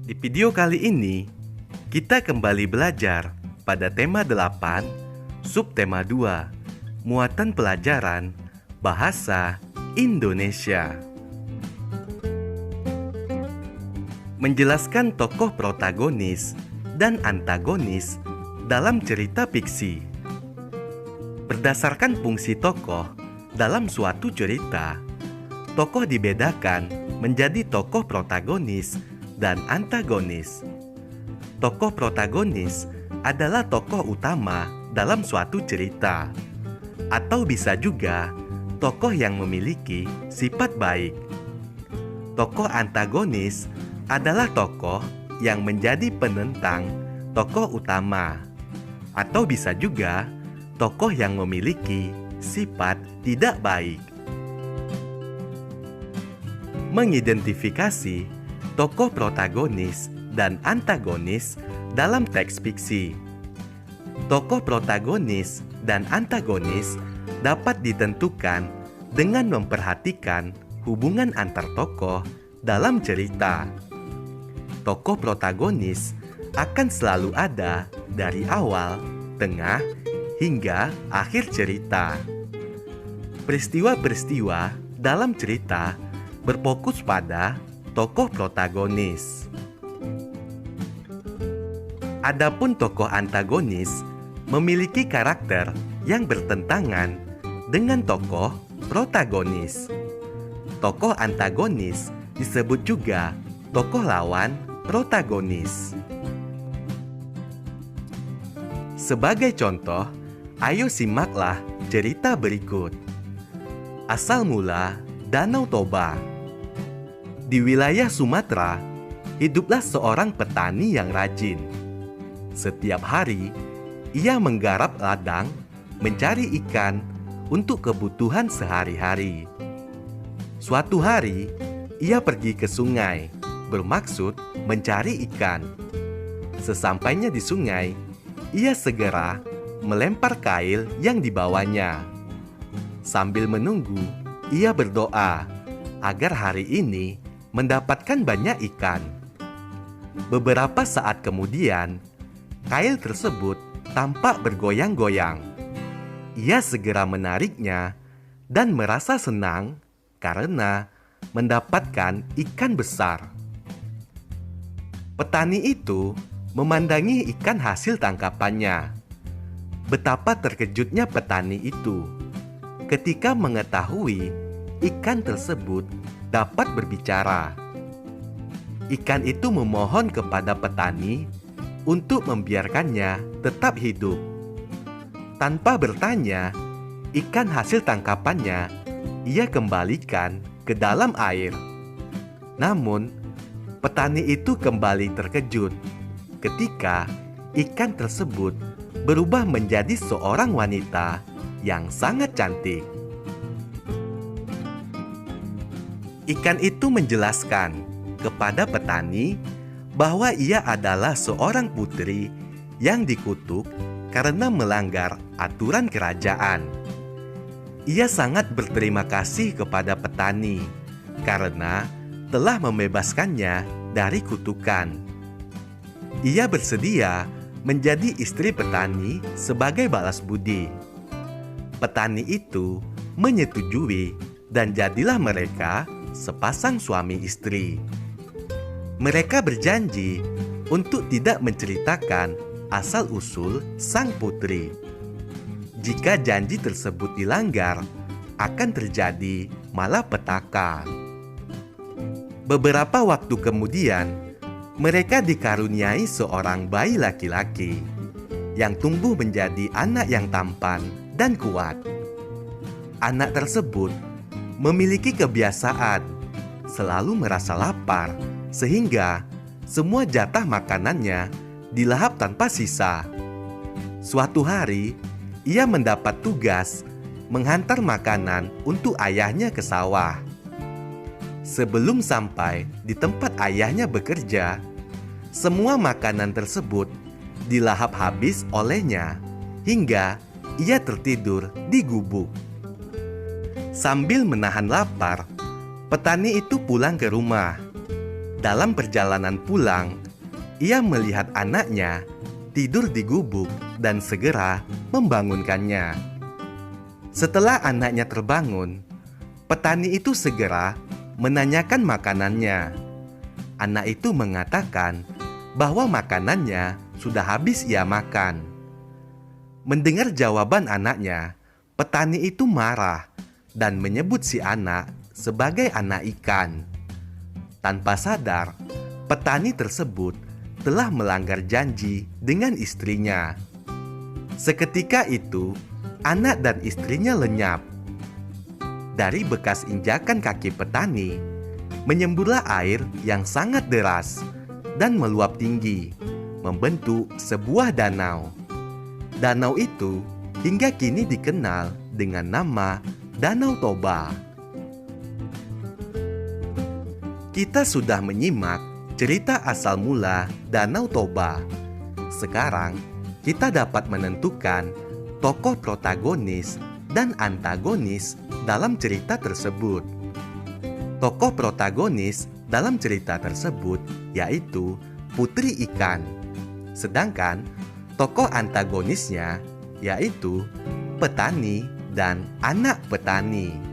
Di video kali ini, kita kembali belajar pada tema 8, subtema 2, muatan pelajaran Bahasa Indonesia. Menjelaskan tokoh protagonis dan antagonis dalam cerita fiksi. Berdasarkan fungsi tokoh dalam suatu cerita, tokoh dibedakan menjadi tokoh protagonis dan antagonis. Tokoh protagonis adalah tokoh utama dalam suatu cerita, atau bisa juga tokoh yang memiliki sifat baik. Tokoh antagonis adalah tokoh yang menjadi penentang tokoh utama, atau bisa juga tokoh yang memiliki sifat tidak baik. Mengidentifikasi tokoh protagonis dan antagonis dalam teks fiksi. Tokoh protagonis dan antagonis dapat ditentukan dengan memperhatikan hubungan antar tokoh dalam cerita. Tokoh protagonis akan selalu ada dari awal, tengah, hingga akhir cerita. Peristiwa-peristiwa dalam cerita berfokus pada tokoh protagonis. Adapun tokoh antagonis memiliki karakter yang bertentangan dengan tokoh protagonis. Tokoh antagonis disebut juga tokoh lawan protagonis. Sebagai contoh, ayo simaklah cerita berikut. Asal mula Danau Toba. Di wilayah Sumatera, hiduplah seorang petani yang rajin. Setiap hari, ia menggarap ladang, mencari ikan untuk kebutuhan sehari-hari. Suatu hari, ia pergi ke sungai, bermaksud mencari ikan. Sesampainya di sungai, ia segera melempar kail yang dibawanya. Sambil menunggu, ia berdoa agar hari ini mendapatkan banyak ikan. Beberapa saat kemudian, kail tersebut tampak bergoyang-goyang. Ia segera menariknya dan merasa senang karena mendapatkan ikan besar. Petani itu memandangi ikan hasil tangkapannya. Betapa terkejutnya petani itu ketika mengetahui ikan tersebut dapat berbicara. Ikan itu memohon kepada petani untuk membiarkannya tetap hidup. Tanpa bertanya, ikan hasil tangkapannya ia kembalikan ke dalam air. Namun, petani itu kembali terkejut ketika ikan tersebut berubah menjadi seorang wanita yang sangat cantik. Ikan itu menjelaskan kepada petani bahwa ia adalah seorang putri yang dikutuk karena melanggar aturan kerajaan. Ia sangat berterima kasih kepada petani karena telah membebaskannya dari kutukan. Ia bersedia menjadi istri petani sebagai balas budi. Petani itu menyetujui dan jadilah mereka sepasang suami istri. Mereka berjanji untuk tidak menceritakan asal-usul sang putri. Jika janji tersebut dilanggar, akan terjadi malapetaka. Beberapa waktu kemudian, mereka dikaruniai seorang bayi laki-laki yang tumbuh menjadi anak yang tampan dan kuat. Anak tersebut memiliki kebiasaan selalu merasa lapar, sehingga semua jatah makanannya dilahap tanpa sisa. Suatu hari, ia mendapat tugas menghantar makanan untuk ayahnya ke sawah. Sebelum sampai di tempat ayahnya bekerja, semua makanan tersebut dilahap habis olehnya hingga ia tertidur di gubuk. Sambil menahan lapar, petani itu pulang ke rumah. Dalam perjalanan pulang, ia melihat anaknya tidur di gubuk dan segera membangunkannya. Setelah anaknya terbangun, petani itu segera menanyakan makanannya. Anak itu mengatakan bahwa makanannya sudah habis ia makan. Mendengar jawaban anaknya, petani itu marah dan menyebut si anak sebagai anak ikan. Tanpa sadar, petani tersebut telah melanggar janji dengan istrinya. Seketika itu, anak dan istrinya lenyap. Dari bekas injakan kaki petani, menyemburlah air yang sangat deras dan meluap tinggi, membentuk sebuah danau. Danau itu hingga kini dikenal dengan nama Danau Toba. Kita sudah menyimak cerita asal mula Danau Toba. Sekarang kita dapat menentukan tokoh protagonis dan antagonis dalam cerita tersebut. Tokoh protagonis dalam cerita tersebut yaitu Putri Ikan. Sedangkan tokoh antagonisnya yaitu petani dan anak petani.